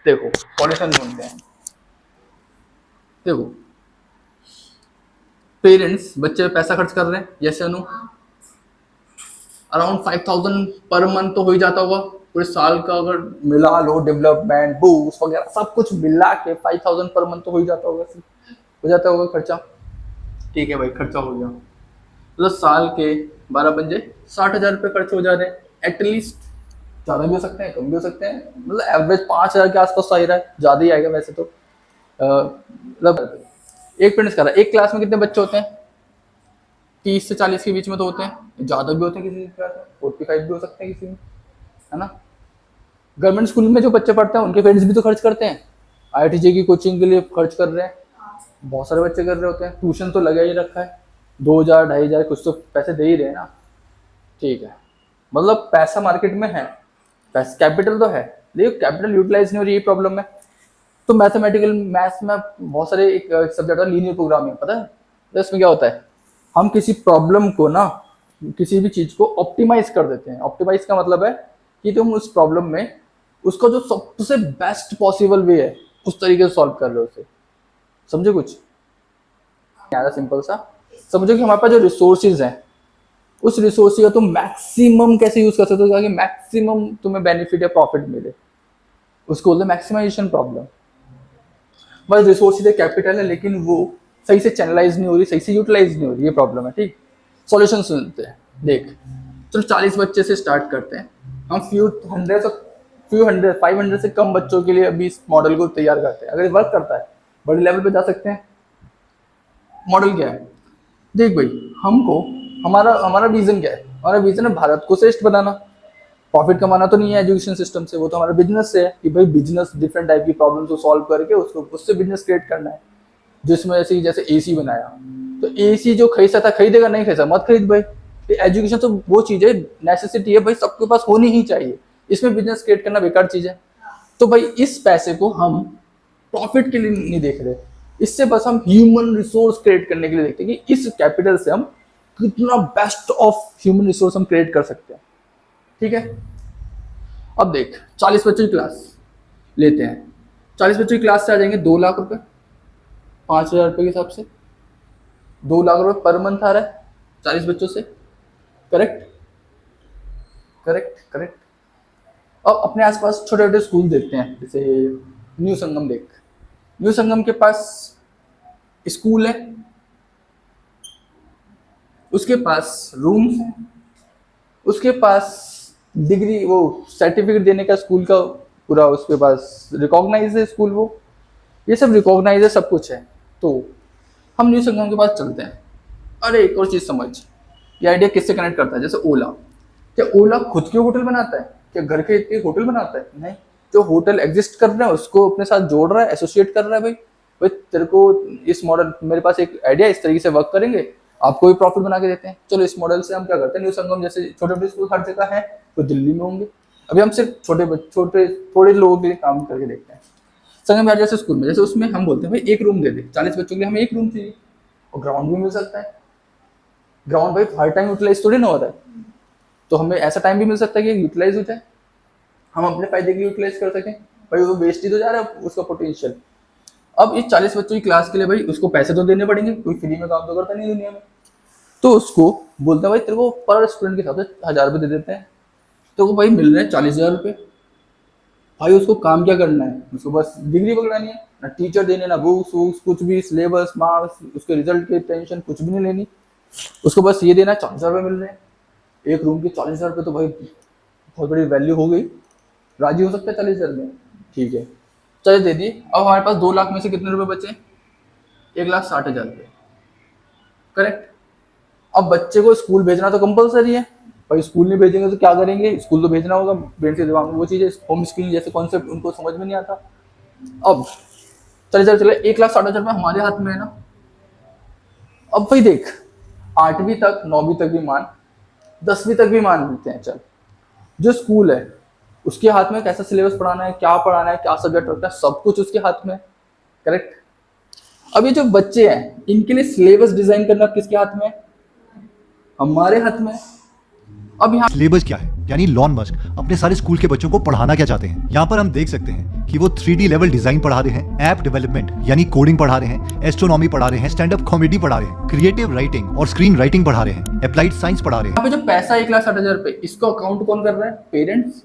देखो सॉल्यूशन ढूंढते हैं। देखो पेरेंट्स बच्चे पे पैसा खर्च कर रहे हैं, जैसे अनु अराउंड 5000 पर मंथ तो हो ही जाता होगा पूरे साल का, अगर मिला लो डेवलपमेंट बूस्ट वगैरह सब कुछ मिला के 5000 पर मंथ तो हो ही जाता होगा, हो जाता होगा खर्चा। ठीक है भाई, खर्चा हो गया, मतलब साल के 12 बन 60,000 रुपये खर्च हो जा रहे हैं एटलीस्ट। ज़्यादा भी हो सकते हैं, कम भी हो सकते हैं, मतलब एवरेज 5,000 के आसपास तो आ ही रहा है, ज़्यादा ही आएगा वैसे तो। मतलब एक पेरेंट्स कर रहा है, एक क्लास में कितने बच्चे होते हैं? 30 से 40 के बीच में तो होते हैं, ज़्यादा भी होते हैं किसी क्लास में, 45 भी हो सकते हैं किसी में, है ना। गवर्नमेंट स्कूल में जो बच्चे पढ़ते हैं उनके पेरेंट्स भी तो खर्च करते हैं, IIT की कोचिंग के लिए खर्च कर रहे हैं, बहुत सारे बच्चे कर रहे होते हैं, ट्यूशन तो लगा ही रखा है, 2,000 2,500 कुछ तो पैसे दे ही रहे हैं ना। ठीक है, मतलब पैसा मार्केट में है, पैसा कैपिटल तो है, लेकिन कैपिटल यूटिलाइज नहीं हो रही, ये प्रॉब्लम है। तो मैथमेटिकल मैथ्स में बहुत सारे एक सब्जेक्ट है लीनियर प्रोग्रामिंग, पता है तो इसमें क्या होता है, हम किसी प्रॉब्लम को ना, किसी भी चीज़ को ऑप्टिमाइज कर देते हैं। ऑप्टिमाइज का मतलब है कि तुम उस प्रॉब्लम में उसका जो सबसे बेस्ट पॉसिबल वे है उस तरीके से सॉल्व कर रहे हो उसे। समझो कुछ ज़्यादा सिंपल सा समझो कि हमारे पास जो रिसोर्सेज हैं उस रिसोर्स का तुम मैक्सिमम कैसे यूज कर सकते हो ताकि मैक्सिमम तुम्हें बेनिफिट या प्रॉफिट मिले, उसको बोलते हैं मैक्सिमाइजेशन प्रॉब्लम। बस रिसोर्स कैपिटल है लेकिन वो सही से चैनलाइज नहीं हो रही, सही से यूटिलाइज नहीं हो रही, ये प्रॉब्लम है। ठीक, सॉल्यूशन सुनते हैं। देख चलो 40 बच्चे से स्टार्ट करते हैं, हम फ्यू हंड्रेड 500 से कम बच्चों के लिए अभी इस मॉडल को तैयार करते हैं। अगर वर्क करता है बड़े लेवल पे जा सकते हैं। मॉडल क्या है, देख भाई, हमको हमारा हमारा विजन क्या है, हमारा विजन है भारत को श्रेष्ठ बनाना। प्रॉफिट कमाना तो नहीं है एजुकेशन सिस्टम से, वो तो हमारा बिजनेस से है कि भाई बिजनेस डिफरेंट टाइप की प्रॉब्लम को सॉल्व करके उसको उससे बिजनेस क्रिएट करना है। जिसमें जैसे AC बनाया तो AC जो खरीद सकता खरीदेगा, नहीं खरीदा मत खरीद भाई। एजुकेशन तो वो चीज़ है, नेसेसिटी है भाई, सबके पास होनी ही चाहिए, इसमें बिजनेस क्रिएट करना बेकार चीज़ है। तो भाई इस पैसे को हम प्रॉफिट के लिए नहीं देख रहे, इससे बस हम ह्यूमन रिसोर्स क्रिएट करने के लिए देखते हैं कि इस कैपिटल से हम कितना बेस्ट ऑफ ह्यूमन रिसोर्स हम क्रिएट कर सकते हैं। ठीक है, अब देख 40 बच्चों की क्लास लेते हैं, 40 बच्चों की क्लास से आ जाएंगे 2 लाख रुपए, 5,000 रुपये के हिसाब से 2 लाख रुपए पर मंथ आ रहा है 40 बच्चों से। Correct correct correct. अब अपने आसपास छोटे छोटे स्कूल देखते हैं, जैसे न्यू संगम देख, न्यू संगम के पास स्कूल है, उसके पास रूम्स है, उसके पास डिग्री वो सर्टिफिकेट देने का स्कूल का पूरा उसके पास रिकॉग्नाइज है स्कूल, वो ये सब रिकॉग्नाइज है, सब कुछ है। तो हम न्यू संगम के पास चलते हैं। अरे एक और चीज़ समझ, ये आइडिया किससे कनेक्ट करता है, जैसे ओला, क्या ओला खुद के होटल बनाता है, क्या घर के एक होटल बनाता है? नहीं, जो होटल एग्जिस्ट कर रहा है उसको अपने साथ जोड़ रहा है, एसोसिएट कर रहा है। भाई भाई तेरे को इस मॉडल, मेरे पास एक आइडिया, इस तरीके से वर्क करेंगे, आपको भी प्रॉफिट बना के देते हैं। चलो इस मॉडल से हम क्या करते हैं, न्यू संगम जैसे छोटे छोटे स्कूल हर जगह है, तो दिल्ली में होंगे, अभी हम सिर्फ थोड़े लोगों के लिए काम करके देखते हैं। संगम यार जैसे स्कूल में, जैसे उसमें हम बोलते हैं भाई एक रूम दे दे, 40 बच्चों के लिए हमें एक रूम चाहिए, और ग्राउंड भी मिल सकता है। ग्राउंड भाई हर टाइम यूटिलाइज थोड़ी ना होता है, तो हमें ऐसा टाइम भी मिल सकता है कि यूटिलाइज हो जाए, हम अपने फायदे के लिए यूटिलाइज कर सकें। भाई वो वेस्ट ही तो जा रहा है उसका पोटेंशियल। अब इस 40 बच्चों की क्लास के लिए भाई उसको पैसे तो देने पड़ेंगे, कोई फ्री में काम तो करता नहीं दुनिया में। तो उसको बोलते हैं भाई तेरे को पर स्टूडेंट के हिसाब से 1,000 रुपये दे देते हैं, तो वो भाई मिल रहे हैं 40,000 रुपये। भाई उसको काम क्या करना है, उसको बस डिग्री पकड़ानी है, ना टीचर देने, ना बुक्स वुक्स कुछ भी, सिलेबस मार्क्स उसके रिजल्ट की टेंशन कुछ भी नहीं लेनी, उसको बस ये देना। 40,000 रुपये मिल रहे हैं एक रूम के, 40,000 रुपये तो भाई बहुत बड़ी वैल्यू हो गई। राजी हो सकता है 40,000 में? ठीक है चलिए दे दिए। अब हमारे पास 2 लाख में से कितने रुपए बचे, 1,60,000 रुपये। करेक्ट। अब बच्चे को स्कूल भेजना तो कंपलसरी है, भाई स्कूल नहीं भेजेंगे तो क्या करेंगे, स्कूल तो भेजना होगा, ब्रेन के दिमाग में वो चीज़ें होम स्कूलिंग जैसे कॉन्सेप्ट उनको समझ में नहीं आता। अब चले 1,60,000 रुपये हमारे हाथ में है ना। अब भाई देख 8वीं तक 9वीं तक भी मान, 10वीं तक भी मान लेते हैं चल, जो स्कूल है उसके हाथ में कैसा सिलेबस पढ़ाना है, क्या पढ़ाना है, क्या सब्जेक्ट रखना है, सब कुछ उसके हाथ में। करेक्ट। अब ये जो बच्चे हैं इनके लिए सिलेबस डिजाइन करना किसके हाथ में है, हमारे हाथ में। अब यहाँ सिलेबस क्या है, यानी लॉन मस्क अपने सारे स्कूल के बच्चों को पढ़ाना क्या चाहते हैं। यहाँ पर हम देख सकते हैं कि वो 3D लेवल डिजाइन पढ़ा रहे हैं, ऐप डेवलपमेंट यानी कोडिंग पढ़ा रहे हैं, एस्ट्रोनॉमी पढ़ा रहे हैं, स्टैंड अप कॉमेडी पढ़ा रहे हैं, क्रिएटिव राइटिंग और स्क्रीन राइटिंग पढ़ा रहे हैं, अप्लाइड साइंस पढ़ा रहे हैं। यहाँ पे जो पैसा 1,60,000 रुपये, इसको अकाउंट कौन कर रहा है? पेरेंट्स।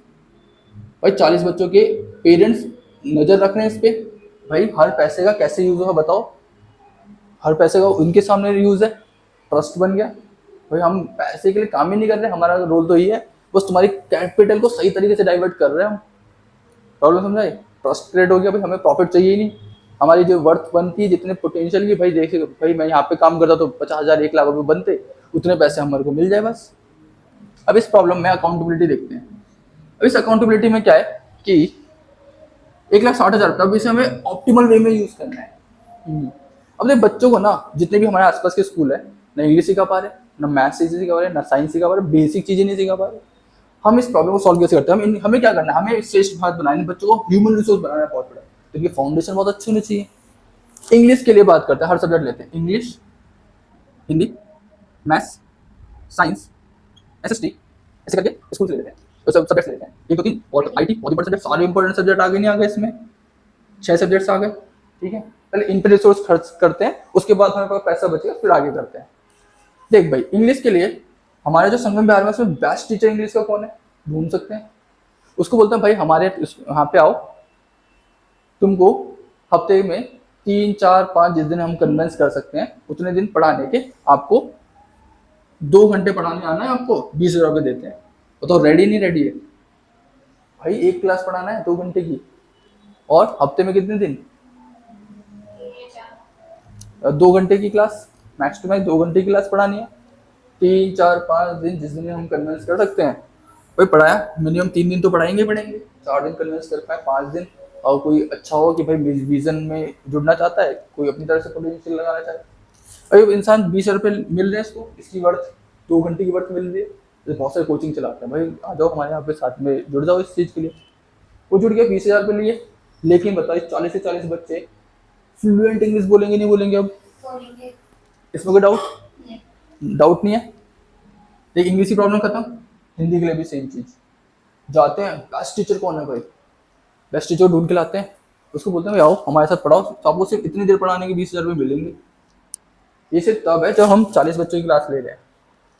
भाई 40 बच्चों के पेरेंट्स नजर रख रहे हैं इस पे। भाई हर पैसे का कैसे यूज होगा बताओ? हर पैसे का उनके सामने यूज है, ट्रस्ट बन गया। भाई हम पैसे के लिए काम ही नहीं कर रहे, हमारा रोल तो ये है बस तुम्हारी कैपिटल को सही तरीके से डाइवर्ट कर रहे हैं हम। प्रॉब्लम समझाए? ट्रस्ट क्रिएट हो गया, भाई हमें प्रॉफिट चाहिए ही नहीं, हमारी जो वर्थ बनती है, जितने पोटेंशियल की, भाई देखिए भाई मैं यहाँ पे काम करता तो 50,000 1 लाख रुपये बनते, उतने पैसे हमारे को मिल जाए बस। अब इस प्रॉब्लम में अकाउंटेबिलिटी देखते हैं। अब इस अकाउंटेबिलिटी में क्या है कि 1,60,000 रुपये, अब इसे हमें ऑप्टिमल वे में यूज करना है। अब देख बच्चों को ना, जितने भी हमारे आसपास के स्कूल है, ना इंग्लिश सिखा पा रहे, ना मैथ्स सिखा पा रहे, ना साइंस सिखा पा रहे, बेसिक चीजें नहीं सिखा पा रहे। हम इस प्रॉब्लम को सॉल्व कैसे करते हैं? हमें क्या करना है? हमें श्रेष्ठ भारत बनाना है, बच्चों को ह्यूमन रिसोर्स बनाना है बहुत बड़ा। तो इनकी फाउंडेशन बहुत अच्छी होनी चाहिए। इंग्लिश के लिए बात करते हैं, हर सब्जेक्ट लेते हैं, English, Hindi, maths, science, SST, ऐसे करके स्कूल से ले लेते हैं, तो सब सब्जेक्ट ले लेते हैं, 1 2 3 और आईटी बहुत बड़े सब्जेक्ट, सारे इंपॉर्टेंट सब्जेक्ट आगे नहीं आ गए, इसमें 6 सब्जेक्ट्स आ गए, ठीक है। पहले इन पे रिसोर्स खर्च करते हैं, उसके बाद हमारे पास पैसा बचेगा, फिर आगे करते हैं। देख भाई इंग्लिश के लिए हमारे जो संगम बिहार में उसमें बेस्ट टीचर इंग्लिश का कौन है? ढूंढ सकते हैं। उसको बोलते हैं भाई हमारे यहाँ पे आओ, तुमको हफ्ते में 3 4 5 जिस दिन हम कन्वेंस कर सकते हैं उतने दिन पढ़ाने के, आपको 2 घंटे पढ़ाने आना है, आपको 20,000 रुपये देते हैं। बताओ रेडी नहीं रेडी है? भाई एक क्लास पढ़ाना है 2 घंटे की, और हफ्ते में कितने दिन? 2 घंटे की क्लास, मैक्स टू मैक्स 2 घंटे की क्लास पढ़ानी है। 3 4 5 दिन जिस दिन हम कन्विंस कर सकते हैं, भाई पढ़ाया, मिनिमम 3 दिन तो पढ़ाएंगे 4 दिन कन्विंस कर पाए, 5 दिन, और कोई अच्छा हो कि भाई विजन में जुड़ना चाहता है, कोई अपनी तरफ से पोटेंशियल लगाना चाहता है। भाई इंसान 20 रुपये मिल रहे हैं इसको, इसकी वर्थ 2 घंटे की वर्थ मिल रही है। तो बहुत सारे कोचिंग चलाते हैं, भाई आ जाओ हमारे यहाँ पे साथ में जुड़ जाओ इस चीज़ के लिए। वो जुड़ गया 20,000 रुपये लिए, लेकिन बताओ 40 से 40 बच्चे फ्लुएंट इंग्लिश बोलेंगे नहीं बोलेंगे? अब इसमें कोई डाउट नहीं है। एक इंग्लिश की प्रॉब्लम खत्म, हिंदी के लिए भी सेम चीज़। जाते हैं, बेस्ट टीचर कौन है भाई? बेस्ट टीचर ढूंढ के लाते हैं, उसको बोलते हैं भाई आओ हमारे साथ पढ़ाओ, तो आपको सिर्फ इतनी देर पढ़ाने के 20,000 रुपये मिलेंगे। ये सिर्फ तब है जब हम 40 बच्चों की क्लास ले रहे हैं।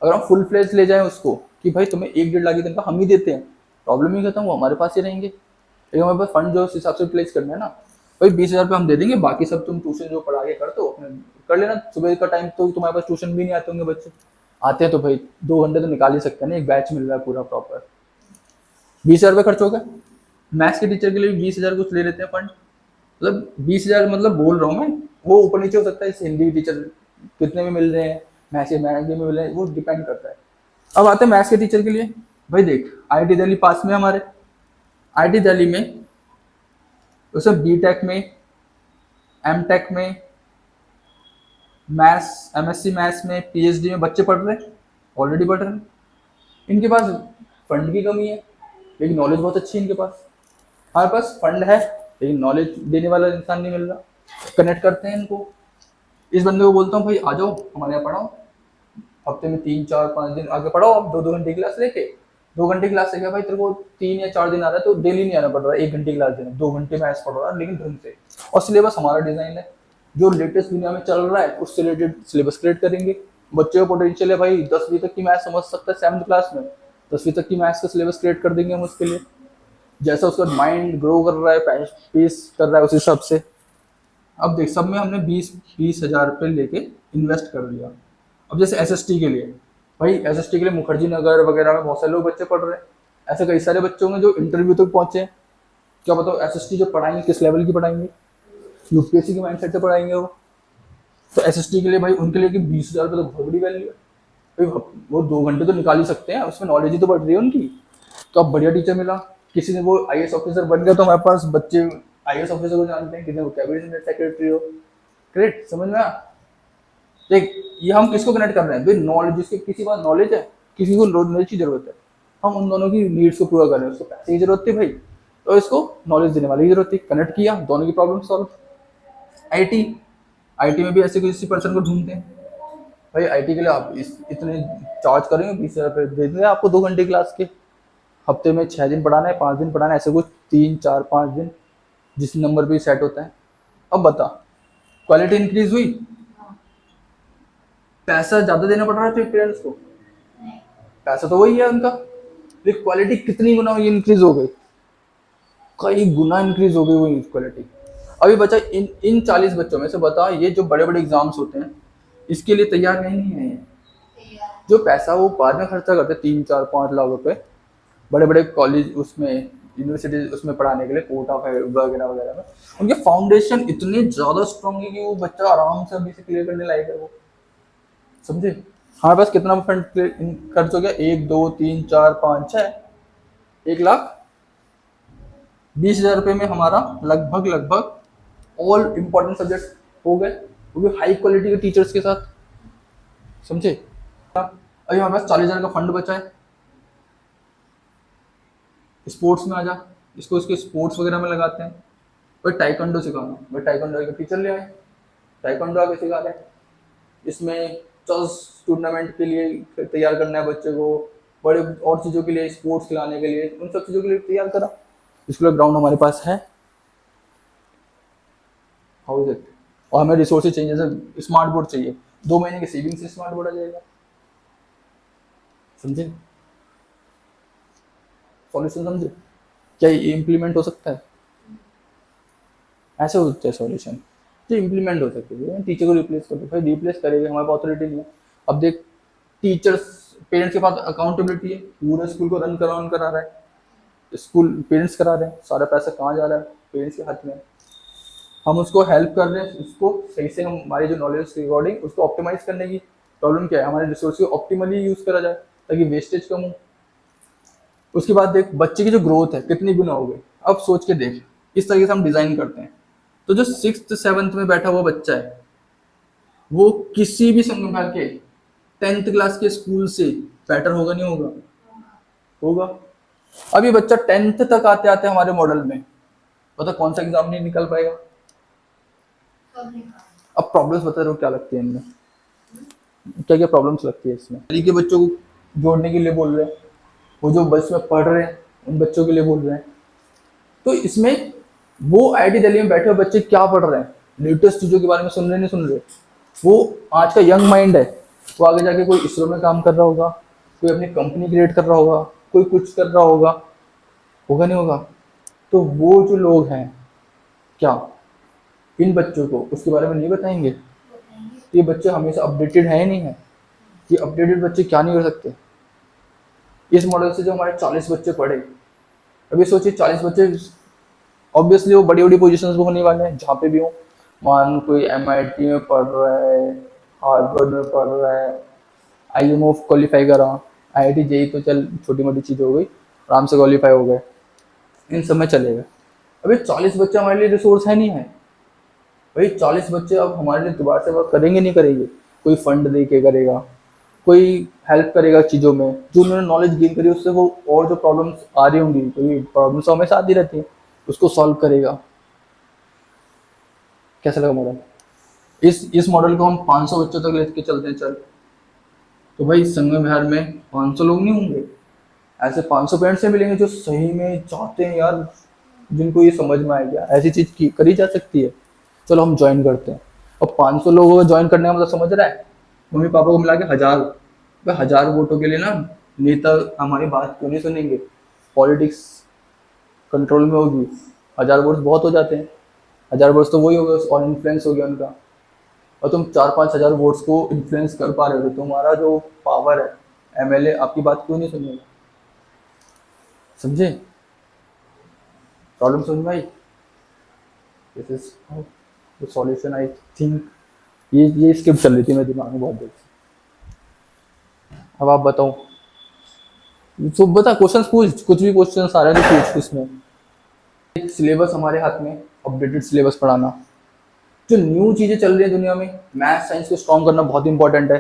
अगर हम फुल फ्लेज ले जाएं उसको कि भाई तुम्हें 1 1.5 लाख की तनख्वाह हम ही देते हैं, प्रॉब्लम ही खत्म, वो हमारे पास ही रहेंगे। लेकिन हमारे पास फंड जो उस हिसाब से प्लेस करना है ना, भाई 20,000 रुपये हम दे देंगे, बाकी सब तुम ट्यूशन जो पढ़ा के करते हो अपने कर लेना। सुबह का टाइम तो तुम्हारे पास ट्यूशन भी नहीं आते होंगे बच्चे, आते हैं तो भाई 2 घंटे तो निकाल ही सकते हैं ना, एक बैच मिल रहा है पूरा प्रॉपर। 20,000 रुपये खर्च हो गए। मैथ्स के टीचर के लिए 20,000 कुछ ले लेते हैं फंड, मतलब 20,000 मतलब बोल रहा हूँ मैं, वो ऊपर नीचे हो सकता है। हिंदी टीचर कितने में मिल रहे हैं, मैथ्स के महंगे में मिल रहे हैं, वो डिपेंड करता है। अब आते हैं मैथ्स के टीचर के लिए। भाई देख IIT दिल्ली पास में हमारे, IIT दिल्ली में उसमें BTech में, MTech में, मैथ्स MSc मैथ्स में, PhD में बच्चे पढ़ रहे हैं, ऑलरेडी पढ़ रहे हैं। इनके पास फंड की कमी है, लेकिन नॉलेज बहुत अच्छी है इनके पास। हमारे पास फंड है लेकिन नॉलेज देने वाला इंसान नहीं मिल रहा। कनेक्ट करते हैं इनको, इस बंदे को बोलता हूँ भाई आ जाओ हमारे यहाँ पढ़ाओ, हफ्ते में 3 4 5 दिन आगे पढ़ाओ, आप 2 2 घंटे की क्लास लेके। 2 घंटे क्लास लेके भाई तेरे को 3 या 4 दिन आ रहा है तो डेली नहीं आना पड़ रहा है, 1 घंटे क्लास देना, 2 घंटे मैथ्स पढ़ रहा है लेकिन ढंग से। और सिलेबस हमारा डिजाइन है, जो लेटेस्ट दुनिया में चल रहा है उससे रिलेटेड सिलेबस क्रिएट करेंगे। बच्चे का पोटेंशियल है भाई 10वीं तक की मैथ्स समझ सकता है 7th क्लास में, 10वीं तक की मैथ्स का सिलेबस क्रिएट कर देंगे हम उसके लिए, जैसा उसका माइंड ग्रो कर रहा है, पेस कर रहा है उस हिसाब से। अब देख सब में हमने 20,000 रुपये लेके इन्वेस्ट कर दिया। अब जैसे SST के लिए, भाई SST के लिए मुखर्जी नगर वगैरह में बहुत सारे लोग बच्चे पढ़ रहे हैं, ऐसे कई सारे बच्चे होंगे जो इंटरव्यू तक पहुंचे हैं। क्या बताओ SST जो पढ़ाएंगे किस लेवल की पढ़ाएंगे? UPSC के माइंडसेट से पढ़ाएंगे वो। तो SST के लिए भाई उनके लिए कि 20,000 रुपये तो बहुत बड़ी वैल्यू है भाई, वो 2 घंटे तो निकाल ही सकते हैं, उसमें नॉलेज ही तो बढ़ रही है उनकी। तो अब बढ़िया टीचर मिला, किसी ने वो IAS ऑफिसर बन गया, तो हमारे पास बच्चे IAS ऑफिसर को जानते हैं, किसी ने वो कैबिनेट सेक्रेटरी हो। ग्रेट, समझ में आ? देख ये हम किसको कनेक्ट कर रहे हैं भाई? नॉलेज, जिसके किसी पास नॉलेज है, किसी को नॉलेज की जरूरत है, हम उन दोनों की नीड्स को पूरा कर रहे हैं। उसको पैसे की जरूरत थी भाई, तो इसको नॉलेज देने वाले की जरूरत थी, कनेक्ट किया, दोनों की प्रॉब्लम सॉल्व। IT में भी ऐसे किसी पर्सन को ढूंढते हैं, भाई IT के लिए आप इतने चार्ज करेंगे, 20,000 रुपये दे देंगे आपको 2 घंटे क्लास के, हफ्ते में 6 दिन पढ़ाना है, 5 दिन पढ़ाना है, ऐसे कुछ 3 4 5 दिन, जिस नंबर पे सेट होता है। अब बता, क्वालिटी इंक्रीज हुई, पैसा ज्यादा देना पड़ रहा है तेरे पेरेंट्स को, पैसा तो वही है उनका, लेकिन क्वालिटी कितनी गुना इंक्रीज हो गई, कई गुना इंक्रीज हो गई वो क्वालिटी। अभी बच्चा इन 40 बच्चों में से बता, ये जो बड़े बड़े एग्जाम्स होते हैं इसके लिए तैयार नहीं है ये। जो पैसा वो बाद में खर्चा करते हैं 3 4 5 लाख रुपए बड़े बड़े कॉलेज उसमें यूनिवर्सिटी उसमें पढ़ाने के लिए, कोटा वगैरह वगैरह में, उनके फाउंडेशन इतने ज्यादा स्ट्रॉन्ग है कि वो बच्चा आराम से अभी से क्लियर करने लायक है वो, समझे। हमारे पास कितना फंड खर्च हो गया, 1 2 3 4 5 6, 1,20,000 रुपये में हमारा लगभग ऑल इंपॉर्टेंट सब्जेक्ट हो गए, वो भी हाई क्वालिटी के टीचर्स के साथ, समझे। अभी हमारे पास 40,000 का फंड बचा है, स्पोर्ट्स में आ जा, इसको स्पोर्ट्स वगैरह में लगाते हैं। भाई टाइकोंडो सिखाना, भाई टाइकोंडो का टीचर ले आए, टाइकोंडो आगे सिखा रहे हैं, इसमें चेस टूर्नामेंट के लिए तैयार करना है बच्चे को, बड़े और चीज़ों के लिए, स्पोर्ट्स खिलाने के लिए, उन सब चीज़ों के लिए तैयार करा। इसके ग्राउंड हमारे पास है, हाउ इज इट, और हमें रिसोर्सेज चाहिए, जैसे स्मार्ट बोर्ड चाहिए, 2 महीने की सेविंग से स्मार्ट बोर्ड आ जाएगा, समझे। सॉल्यूशन समझे, क्या ये इम्प्लीमेंट हो सकता है, ऐसे हो सकता है सॉल्यूशन जो इम्प्लीमेंट हो सकते हैं। टीचर को रिप्लेस कर दो, भाई रिप्लेस करेगा, हमारे पास अथॉरिटी नहीं है। अब देख, टीचर्स पेरेंट्स के पास अकाउंटेबिलिटी है, पूरे स्कूल को रन करा रहा है स्कूल, पेरेंट्स करा रहे हैं, सारा पैसा कहाँ जा रहा है, पेरेंट्स के हाथ में। हम उसको हेल्प कर रहे हैं, उसको सही से हम हमारी जो नॉलेज के अकॉर्डिंग उसको ऑप्टिमाइज करने की। प्रॉब्लम क्या है, हमारे रिसोर्स को ऑप्टिमली यूज करा जाए ताकि वेस्टेज कम हो। उसके बाद देख, बच्चे की जो ग्रोथ है कितनी गुना हो गई, अब सोच के देख, इस तरीके से हम डिजाइन करते हैं। तो जो 6th 7th में बैठा हुआ बच्चा है वो किसी भी संगम के 10th क्लास के स्कूल से बेटर होगा, नहीं होगा, होगा। अब ये बच्चा 10th तक आते आते हमारे मॉडल में पता कौन सा एग्जाम नहीं निकल पाएगा। अब प्रॉब्लम्स बता रहे हो क्या लगती है इनमें, क्या क्या प्रॉब्लम्स लगती है इसमें। दिल्ली के बच्चों को जोड़ने के लिए बोल रहे हैं, वो जो बस में पढ़ रहे हैं उन बच्चों के लिए बोल रहे हैं। तो इसमें वो आईआईटी दिल्ली में बैठे हुए बच्चे क्या पढ़ रहे हैं, लेटेस्ट चीज़ों के बारे में सुन रहे नहीं सुन रहे। वो आज का यंग माइंड है, वो आगे जाके कोई इसरो में काम कर रहा होगा, कोई अपनी कंपनी क्रिएट कर रहा होगा, कोई कुछ कर रहा होगा, होगा नहीं होगा। तो वो जो लोग हैं क्या इन बच्चों को उसके बारे में नहीं बताएंगे, ये बच्चे हमेशा अपडेटेड है नहीं है, ये अपडेटेड बच्चे क्या नहीं कर सकते। इस मॉडल से जो हमारे 40 बच्चे पढ़े, अभी सोचिए 40 बच्चे ऑब्वियसली वो बड़ी बड़ी पोजीशंस में होने वाले हैं जहाँ पे भी हो। मान कोई MIT में पढ़ रहा है, हार्वर्ड में पढ़ रहा है, IIM क्वालिफाई करा, IIT JEE तो चल छोटी मोटी चीज़ हो गई, आराम से क्वालिफाई हो गए, इन सब में चलेगा। अभी 40 बच्चे हमारे लिए रिसोर्स है नहीं है भाई। 40 बच्चे अब हमारे लिए दोबारा से वर्क करेंगे नहीं करेंगे, कोई फंड दे के करेगा, कोई हेल्प करेगा चीज़ों में जो उन्होंने नॉलेज गेन करी उससे, वो और जो प्रॉब्लम्स आ रही होंगी, क्योंकि प्रॉब्लम्स हमेशा आती रहती है, उसको सॉल्व करेगा। कैसा लगा मॉडल, इस मॉडल को हम 500 बच्चों तक लेके चलते हैं चल, तो भाई संगम विहार में 500 लोग नहीं होंगे, ऐसे 500 पेरेंट्स से मिलेंगे जो सही में चाहते हैं यार, जिनको ये समझ में आएगा ऐसी चीज़ की करी जा सकती है, चलो हम ज्वाइन करते हैं। और 500 लोगों को ज्वाइन करने का मतलब समझ रहा है, मम्मी पापा को मिला के 1000 वोटों के लिए ना नेता हमारी बात क्यों नहीं सुनेंगे, पॉलिटिक्स कंट्रोल में होगी, 1000 वोट्स बहुत हो जाते हैं, 1000 वोट्स तो वही हो गया और इन्फ्लुएंस हो गया उनका। और तुम 4-5 हज़ार वोट्स को इन्फ्लुएंस कर पा रहे हो, तो तुम्हारा जो पावर है MLA आपकी बात क्यों नहीं सुनेगा, समझे। प्रॉब्लम समझ में आई, this is the solution I think. ये स्किप चल रही थी मेरे दिमाग में बहुत देर से। अब आप बताओ, तो बता क्वेश्चंस पूछ, कुछ भी क्वेश्चंस आ रहे हैं तो पूछ। इसमें एक सिलेबस हमारे हाथ में, अपडेटेड सिलेबस पढ़ाना, जो न्यू चीज़ें चल रही है दुनिया में, मैथ साइंस को स्ट्रॉन्ग करना बहुत इंपॉर्टेंट है।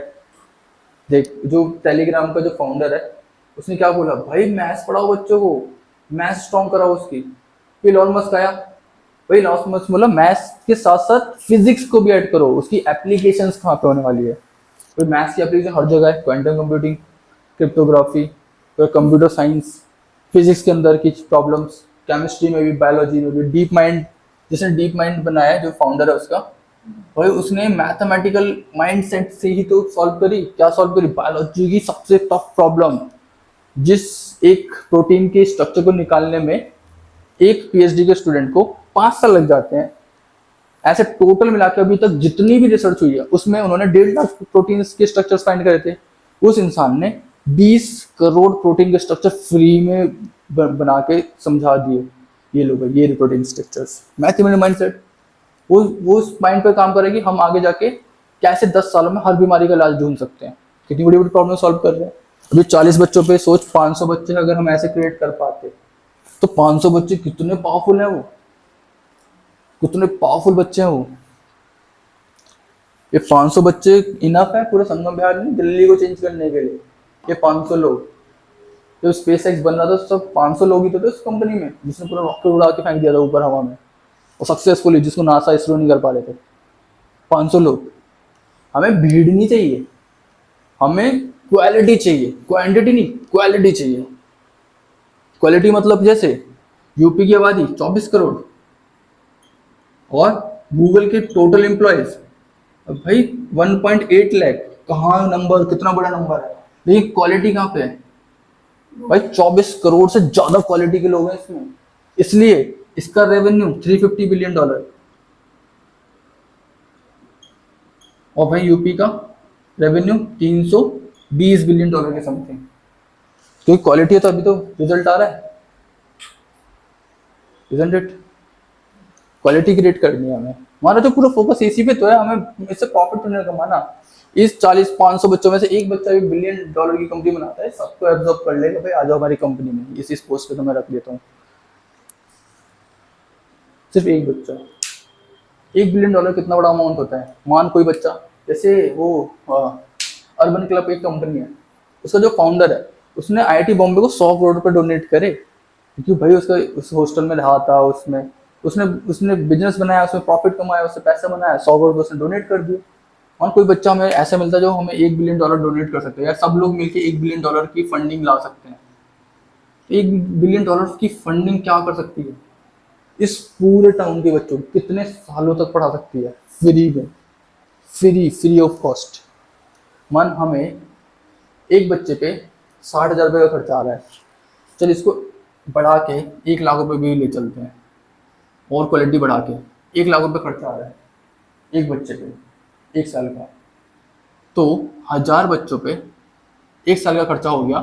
देख, जो टेलीग्राम का जो फाउंडर है उसने क्या बोला, भाई मैथ्स पढ़ाओ बच्चों को, मैथ्स स्ट्रॉन्ग कराओ उसकी। फिर इलॉन मस्क आया, भाई इलॉन मस्क बोला मैथ्स के साथ साथ फिजिक्स को भी ऐड करो, उसकी एप्लीकेशंस कहाँ पे होने वाली है। फिर मैथ्स की एप्लीकेशन हर जगह है, क्वांटम कंप्यूटिंग, क्रिप्टोग्राफी, फिर कंप्यूटर साइंस, फिजिक्स के अंदर की प्रॉब्लम्स, केमिस्ट्री में भी, बायोलॉजी में भी, डीप माइंड जिसने डीप माइंड बनाया है, जो फाउंडर है उसका, भाई उसने मैथमेटिकल माइंडसेट से ही तो सॉल्व करी। क्या सॉल्व करी? बायोलॉजी की सबसे टफ प्रॉब्लम, जिस एक प्रोटीन के स्ट्रक्चर को निकालने में एक पीएचडी के स्टूडेंट को 5 साल लग जाते हैं। ऐसे टोटल मिला के अभी तक जितनी भी रिसर्च हुई है उसमें उन्होंने 1.5 लाख प्रोटीन के स्ट्रक्चर्स फाइंड करे थे। उस इंसान ने 20 करोड़ प्रोटीन के स्ट्रक्चर फ्री में बना के समझा दिए। ये लोग, ये प्रोटीन स्ट्रक्चर्स, मैथमेटिकल माइंडसेट, वो उस माइंड पे काम करेगी। हम आगे जाके कैसे 10 सालों में हर बीमारी का इलाज ढूंढ सकते हैं, कितनी बड़ी बड़ी प्रॉब्लम सॉल्व कर रहे हैं। अभी 40 बच्चों पे सोच, 500 बच्चे अगर हम ऐसे क्रिएट कर पाते तो 500 बच्चे कितने पावरफुल हैं, वो कितने पावरफुल बच्चे हैं वो। ये 500 बच्चे इनफ है पूरे संगम बिहार में दिल्ली को चेंज करने के लिए। ये 500 लोग, जब स्पेस एक्स बन रहा था सब 500 लोग ही तो थे उस कंपनी में, जिसने पूरा रॉकेट उड़ा के फेंक दिया था ऊपर हवा में, और सक्सेसफुली, जिसको नासा इसरो नहीं कर पा रहे थे। 500 लोग। हमें भीड़ नहीं चाहिए, हमें क्वालिटी चाहिए, क्वांटिटी नहीं, क्वालिटी चाहिए। क्वालिटी मतलब जैसे यूपी की आबादी 24 करोड़ और गूगल के टोटल एम्प्लॉयज भाई 1.8 लाख। कहाँ नंबर, कितना बड़ा नंबर है, लेकिन क्वालिटी कहाँ पे है भाई? 24 करोड़ से ज्यादा क्वालिटी के लोग हैं इसमें, इसलिए इसका रेवेन्यू $350 बिलियन। और भाई यूपी का रेवेन्यू $320 बिलियन के समथिंग। क्योंकि क्वालिटी है तो अभी तो रिजल्ट आ रहा है, isn't it? क्वालिटी क्रिएट करनी है हमें। हमारा तो पूरा फोकस इसी पे तो है, हमें इससे प्रॉफिट होने कमाना। इस 40-500 बच्चों में से एक बच्चा भी $1 बिलियन की कंपनी बनाता है, सबको एब्जॉर्ब कर लेगा, भाई आ जाओ हमारी कंपनी में, इस पोस्ट पे तो मैं रख देता हूँ। सिर्फ एक बच्चा। $1 बिलियन कितना बड़ा अमाउंट होता है। मान कोई बच्चा, जैसे वो अर्बन क्लब एक कंपनी है, उसका जो फाउंडर है उसने आईआईटी बॉम्बे को 100 करोड़ रुपए डोनेट करे, क्योंकि भाई उसका उस हॉस्टल में रहा था, उसमें उसने बिजनेस बनाया, उसमें प्रॉफिट कमाया, उससे पैसा बनाया, 100 करोड़ उसने डोनेट कर दिए। और कोई बच्चा हमें ऐसा मिलता है जो हमें $1 बिलियन डोनेट कर सकते हैं, यार सब लोग मिलकर $1 बिलियन की फंडिंग ला सकते हैं। $1 बिलियन की फंडिंग क्या कर सकती है? इस पूरे टाउन के बच्चों को कितने सालों तक पढ़ा सकती है, फ्री में, फ्री ऑफ कॉस्ट। मन हमें एक बच्चे पे 60,000 रुपये का खर्चा आ रहा है, चल इसको बढ़ा के 1 लाख रुपए भी ले चलते हैं, और क्वालिटी बढ़ा के 1 लाख रुपए खर्चा आ रहा है एक बच्चे पे 1 साल का, तो 1000 बच्चों पे 1 साल का खर्चा हो गया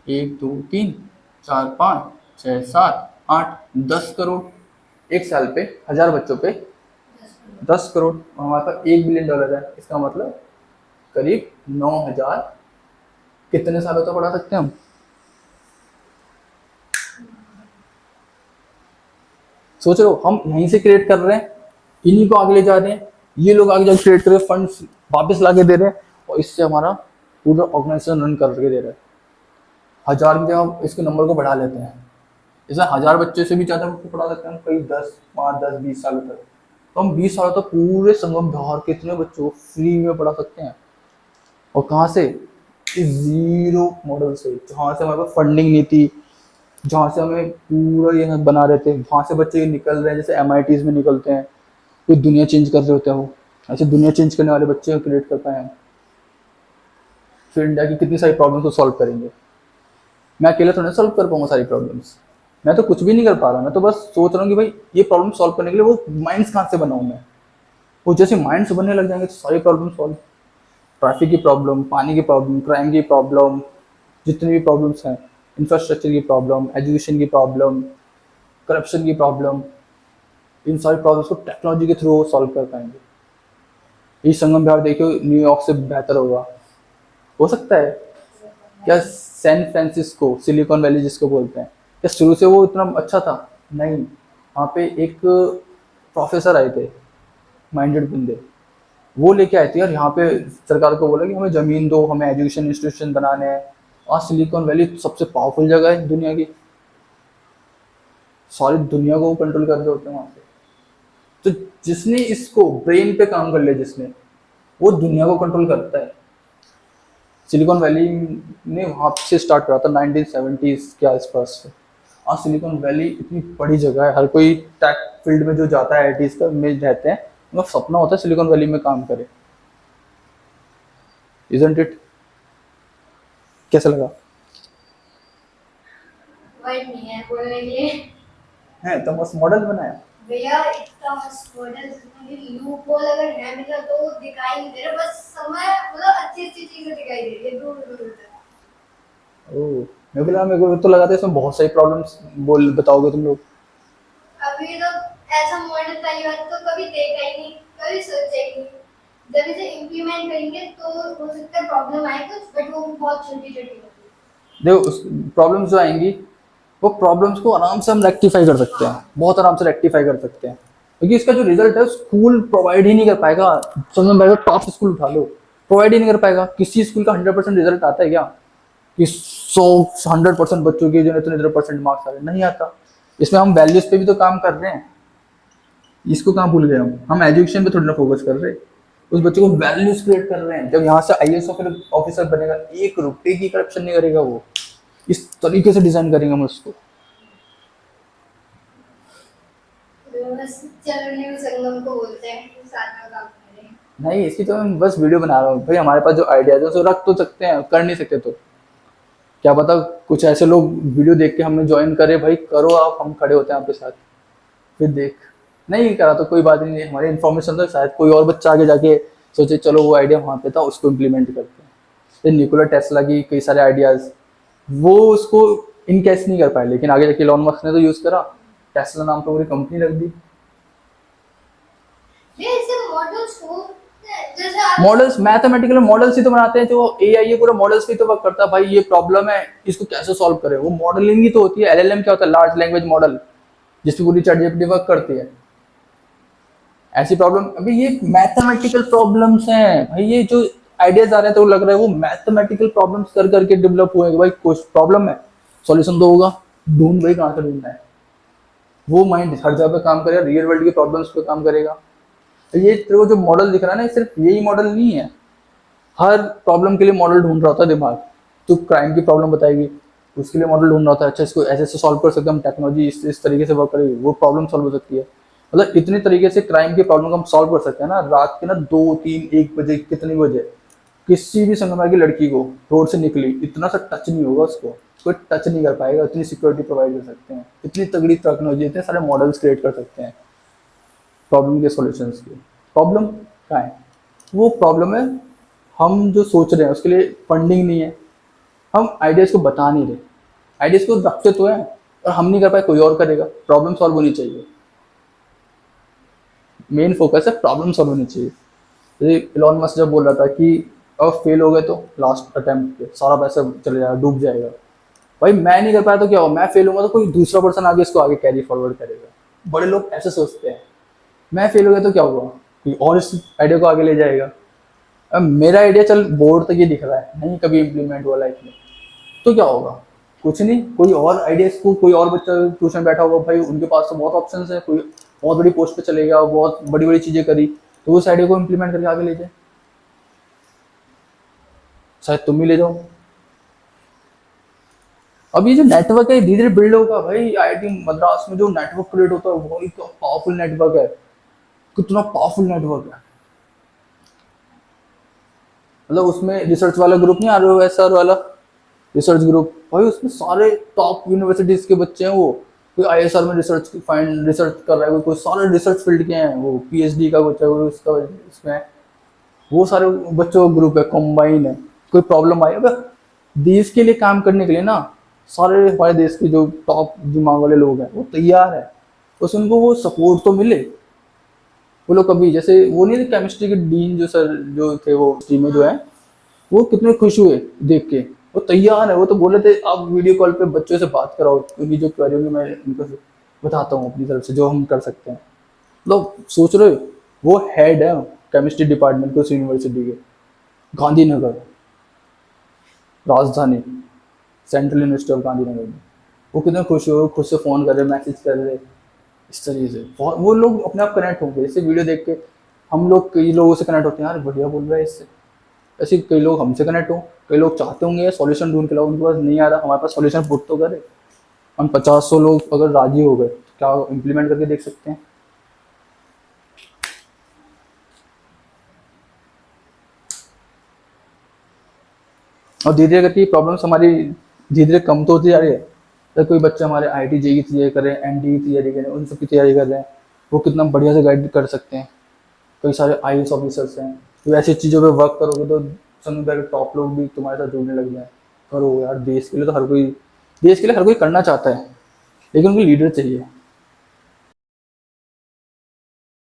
1 2 3 4 5 6 7 8 10 करोड़। 1 साल पे 1000 बच्चों पे 10 करोड़, और हमारे पास $1 बिलियन है। इसका मतलब करीब 9,000 कितने सालों तक पढ़ा सकते हैं हम? सोच रहे हो, हम यहीं से क्रिएट कर रहे हैं, इन्हीं को आगे ले जा रहे हैं, ये लोग आगे जाकर क्रिएट कर रहे हैं, फंड्स वापस ला के दे रहे हैं, और इससे हमारा पूरा ऑर्गेनाइजेशन रन करके दे रहा है। 1000 की जगह हम इसके नंबर को बढ़ा लेते हैं, इसमें 1000 बच्चे से भी ज़्यादा बच्चे पढ़ा सकते हैं, कई 5-10-20 सालों तक। तो हम 20 सालों तक पूरे संगम बिहार के इतने बच्चों को फ्री में पढ़ा सकते हैं। और कहाँ से? इस जीरो मॉडल से, जहाँ से हमारे पास फंडिंग नहीं थी, जहाँ से हमें पूरा ये बना रहे थे, वहाँ से बच्चे निकल रहे हैं, जैसे MITs में निकलते हैं, कोई दुनिया चेंज कर रहे होते हैं, वो ऐसे दुनिया चेंज करने वाले बच्चे क्रिएट कर पाए हम। फिर इंडिया की कितनी सारी प्रॉब्लम्स को सॉल्व करेंगे। मैं अकेले तो नहीं सॉल्व कर पाऊंगा सारी प्रॉब्लम्स, मैं तो कुछ भी नहीं कर पा रहा, मैं तो बस सोच रहा हूँ कि भाई ये प्रॉब्लम सॉल्व करने के लिए वो माइंड्स कहाँ से बनाऊँ मैं। वो जैसे माइंड्स बनने लग जाएंगे तो सारी प्रॉब्लम सॉल्व। ट्रैफिक की प्रॉब्लम, पानी की प्रॉब्लम, क्राइम की प्रॉब्लम, जितनी भी प्रॉब्लम्स हैं, इंफ्रास्ट्रक्चर की प्रॉब्लम, एजुकेशन की प्रॉब्लम, करप्शन की प्रॉब्लम, इन सारी प्रॉब्लम्स को टेक्नोलॉजी के थ्रू सॉल्व कर पाएंगे। ये संगम बिहार देखियो न्यूयॉर्क से बेहतर होगा, हो सकता है क्या? सैन फ्रांसिस्को, सिलिकॉन वैली जिसको बोलते हैं, क्या शुरू से वो इतना अच्छा था? नहीं, वहाँ पे एक प्रोफेसर आए थे, माइंडेड बंदे, वो लेके आए थे यार, यहाँ पे सरकार को बोला कि हमें ज़मीन दो, हमें एजुकेशन इंस्टीट्यूशन बनाने हैं। आज सिलिकॉन वैली सबसे पावरफुल जगह है दुनिया की, सारी दुनिया को कंट्रोल कर रहे होते हैं वहाँ पे। तो जिसने इसको ब्रेन पे काम कर लिया, जिसने, वो दुनिया को कंट्रोल करता है। सिलिकॉन वैली ने वहाँ से स्टार्ट करा था 1970s के आसपास से, और सिलिकॉन वैली इतनी बड़ी जगह है, हर कोई टेक फील्ड में जो जाता है आईटीज का में रहते हैं, उनका सपना होता है सिलिकॉन वैली में काम करे। Isn't it? कैसा लगा? वर्ड नहीं है बोलने के लिए। है तो बस मॉडल बनाया। भैया इतना मस्त मॉडल, लूप होल अगर है मिला तो दिखाई नहीं दे रहा, बस समय मतलब अच्छी अच्छी चीजें दिखाई दे रही है दूर दूर तक। ओह, मेरे को तो लगा था इसमें बहुत सारी प्रॉब्लम्स बोल बताओगे तुम लोग। अभी तो ऐसा मॉडल पहली बात तो कभी देखा ही नहीं, कभी सोचा ही नहीं। जब इसे इम्प्लीमेंट करेंगे तो हो सकता है प्रॉब्लम आए कुछ, बट वो बहुत छोटी छोटी होगी। देखो प्रॉब्लम्स जो आएंगी वो प्रॉब्लम्स को आराम से हम रेक्टिफाई कर सकते हैं, बहुत आराम से रेक्टिफाई कर सकते हैं, क्योंकि इसका जो रिजल्ट है स्कूल प्रोवाइड ही नहीं कर पाएगा। समझ में टॉप स्कूल उठा लो, प्रोवाइड ही नहीं कर पाएगा। किसी स्कूल का 100% रिजल्ट आता है क्या कि 100% बच्चों के जो इतने 0% मार्क्स आ रहे हैं? नहीं आता। इसमें हम वैल्यूज पे भी तो काम कर रहे हैं, इसको कहाँ भूल गए हम एजुकेशन पे थोड़ी ना फोकस कर रहे हैं, उस बच्चे को वैल्यूज क्रिएट कर रहे हैं। जब यहाँ से आईएएस ऑफिसर बनेगा, 1 रुपए की करप्शन नहीं करेगा वो, इस तरीके से डिजाइन करेंगे हम उसको। बस चलो न्यू संगम को बोलते हैं कि साथ में काम करें। नहीं, इसकी तो मैं बस वीडियो बना रहा हूँ भाई, हमारे पास जो आइडिया है उसको रख तो सकते हैं, कर नहीं सकते तो क्या पता कुछ ऐसे लोग वीडियो देख के हमें ज्वाइन करे, भाई करो आप, हम खड़े होते हैं आपके साथ। फिर देख नहीं करा तो कोई बात नहीं, हमारी इन्फॉर्मेशन तो शायद कोई और बच्चा आगे जाके सोचे चलो वो आइडिया वहाँ पे था उसको इम्प्लीमेंट करते हैं। ये निकोला टेस्ला की कई सारे आइडियाज वो उसको इनकेस नहीं कर पाए, लेकिन आगे जाके इलॉन मस्क ने तो यूज करा, टेस्ला नाम पे पूरी कंपनी रख दी। ये ऐसे मॉडल्स को जैसे आप मॉडल्स मैथमेटिकल मॉडल्स ही तो बनाते हैं, जो एआई ये पूरा मॉडल्स पे तो वर्क करता है। भाई ये प्रॉब्लम है, इसको कैसे सॉल्व करें, वो मॉडलिंग ही तो होती है। एलएलएम क्या होता है? लार्ज लैंग्वेज मॉडल, जिसपे पूरी चैटजीपीटी वर्क करती है। ऐसी प्रॉब्लम अभी ये मैथमेटिकल प्रॉब्लम्स हैं भाई, ये जो आइडियाज आ रहे हैं तो लग रहा है वो मैथमेटिकल प्रॉब्लम्स कर करके डेवलप हुए। भाई कुछ प्रॉब्लम है, सॉल्यूशन तो होगा, ढूंढ भाई कहाँ से ढूंढना है। वो माइंड हर जगह पे काम करेगा, रियल वर्ल्ड के प्रॉब्लम्स पे काम करेगा। ये तेरे को जो मॉडल दिख रहा है ना, सिर्फ यही मॉडल नहीं है, हर प्रॉब्लम के लिए मॉडल ढूंढ रहा होता है दिमाग। तो क्राइम की प्रॉब्लम बताएगी, उसके लिए मॉडल ढूंढ रहा होता है, अच्छा इसको ऐसे ऐसे सॉल्व कर सकते हैं हम, टेक्नोलॉजी इस तरीके से वर्क करेगी, वो प्रॉब्लम सॉल्व हो सकती है। मतलब इतनी तरीके से क्राइम की प्रॉब्लम को हम सॉल्व कर सकते हैं ना, रात के ना 2, 3, 1 बजे कितने बजे किसी भी संगमरमर की लड़की को रोड से निकली, इतना सा टच नहीं होगा उसको, कोई टच नहीं कर पाएगा। इतनी सिक्योरिटी प्रोवाइड कर सकते हैं, इतनी तगड़ी टेक्नोलॉजी, इतने सारे मॉडल्स क्रिएट कर सकते हैं प्रॉब्लम के सॉल्यूशंस के। प्रॉब्लम क्या है? वो प्रॉब्लम है हम जो सोच रहे हैं उसके लिए फंडिंग नहीं है, हम आइडियाज को बता नहीं रहे। आइडियाज को रखते तो हैं और हम नहीं कर पाए, कोई और करेगा। प्रॉब्लम सॉल्व होनी चाहिए, मेन फोकस है प्रॉब्लम सॉल्व होनी चाहिए। जैसे इलॉन मस्क जब बोल रहा था कि अब फेल हो गए तो लास्ट अटेम्प्ट पे सारा पैसा चले जाएगा, डूब जाएगा। भाई मैं नहीं कर पाया तो क्या हो, मैं फेल होगा तो कोई दूसरा पर्सन आगे इसको आगे कैरी फॉरवर्ड करेगा। बड़े लोग ऐसे सोचते हैं, मैं फेल हो गया तो क्या हुआ, कोई और इस आइडिया को आगे ले जाएगा। अब मेरा आइडिया चल बोर्ड तक ये दिख रहा है, नहीं कभी इम्प्लीमेंट हुआ लाइफ में, तो क्या होगा? कुछ नहीं, कोई और आइडिया को कोई और बच्चा ट्यूशन बैठा होगा, भाई उनके पास तो बहुत ऑप्शंस है, कोई बहुत बड़ी पोस्ट पे चले गया, बहुत बड़ी बड़ी चीजें करी, तो उस आइडिया को इम्प्लीमेंट करके आगे ले जाए। शायद तुम ही ले जाओ। अब ये जो नेटवर्क है धीरे धीरे बिल्ड होगा भाई। आईआईटी मद्रास में जो नेटवर्क क्रिएट होता है वो एक पावरफुल नेटवर्क है, कितना पावरफुल नेटवर्क है। मतलब उसमें रिसर्च वाला ग्रुप नहीं, आरओएसआर वाला रिसर्च ग्रुप, भाई उसमें सारे टॉप यूनिवर्सिटीज के बच्चे हैं। वो कोई आईएसआर में रिसर्च कर रहा है, कोई सारे रिसर्च फील्ड के हैं, वो पीएचडी का बच्चा है उसका इसमें, वो सारे बच्चों का ग्रुप है, कॉम्बाइन है। कोई प्रॉब्लम आई, अगर देश के लिए काम करने के लिए ना, सारे हमारे देश के जो टॉप दिमाग वाले लोग हैं वो तैयार है, बस उनको वो सपोर्ट तो मिले। वो लोग कभी जैसे वो नहीं थे केमिस्ट्री के डीन जो सर जो थे, वो टीम में जो है, वो कितने खुश हुए देख के, वो तैयार है। वो तो बोले थे आप वीडियो कॉल पे बच्चों से बात कराओ, क्योंकि जो क्वेरी होंगी मैं उनको बताता हूँ अपनी तरफ से जो हम कर सकते हैं। मतलब सोच रहे हो, वो हेड है केमिस्ट्री डिपार्टमेंट के उस यूनिवर्सिटी के, गांधीनगर राजधानी, सेंट्रल यूनिवर्सिटी ऑफ गांधीनगर में। वो कितने खुश हुए, खुद से फ़ोन कर रहे, मैसेज कर रहे, इस तरीके से वो लोग अपने आप कनेक्ट होंगे। जैसे वीडियो देख के हम लोग कई लोगों से कनेक्ट होते हैं, यार बढ़िया बोल रहा है इससे, ऐसे कई लोग हमसे कनेक्ट हो। कई लोग चाहते होंगे सॉल्यूशन ढूंढ के लाओ, उनके पास नहीं आ रहा, हमारे पास सॉल्यूशन पुट तो करे। हम 50-100 लोग अगर राजी हो गए तो क्या इम्प्लीमेंट करके देख सकते हैं। और धीरे धीरे करके ये प्रॉब्लम्स हमारी धीरे धीरे कम तो होती जा रही है। जब कोई बच्चे हमारे IIT JEE की तैयारी कर रहे हैं, NDE की तैयारी कर रहे हैं, उन सब की तैयारी कर रहे हैं, वो कितना बढ़िया से गाइड कर सकते हैं। कई सारे IAS ऑफिसर्स हैं, तो ऐसी चीज़ों पे वर्क करोगे तो समझ में टॉप लोग भी तुम्हारे साथ जुड़ने लग जाए। करो यार, देश के लिए तो हर कोई, देश के लिए हर कोई करना चाहता है, लेकिन उनको लीडर चाहिए।